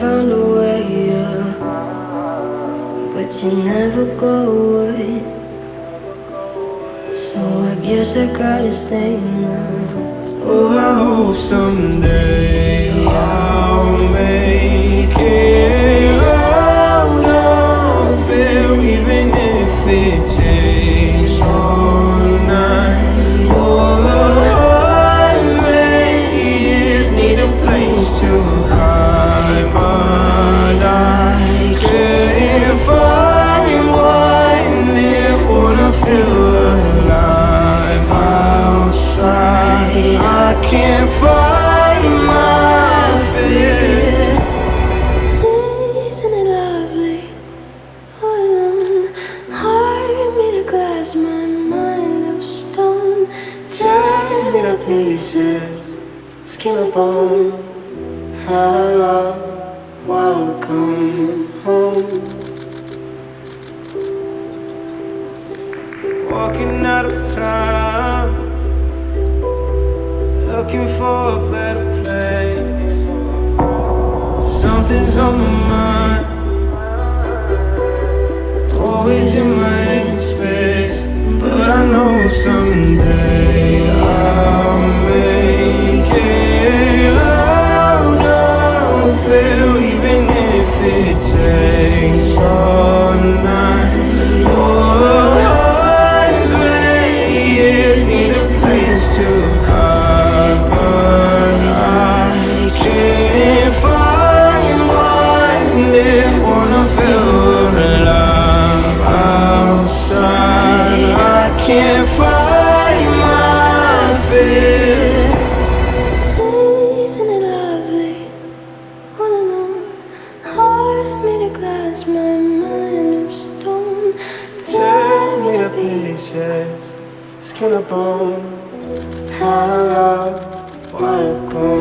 found a way, yeah. But you never go away. So I guess I gotta stay now. Oh, I hope someday I'll make it out of here, even if it takes all night or 100 years. Need a place to hide, but I couldn't find one that wanna feel alive outside. I can't find my fear. Isn't it lovely? All alone, heart made of glass, my mind of stone. Tear me to pieces, skin and bone. Hello, welcome home. Walking out of time, looking for a better place. Something's on my mind, always in my headspace. But I know someday I'll make it out of here, even if it takes all night or 100 years. Need a place to hide, but I can't find one that wanna feel alive outside. I can't find my fear. Isn't it lovely? All alone, heart made of glass, my mind of stone. Tear me to pieces, skin and bone. Hello, welcome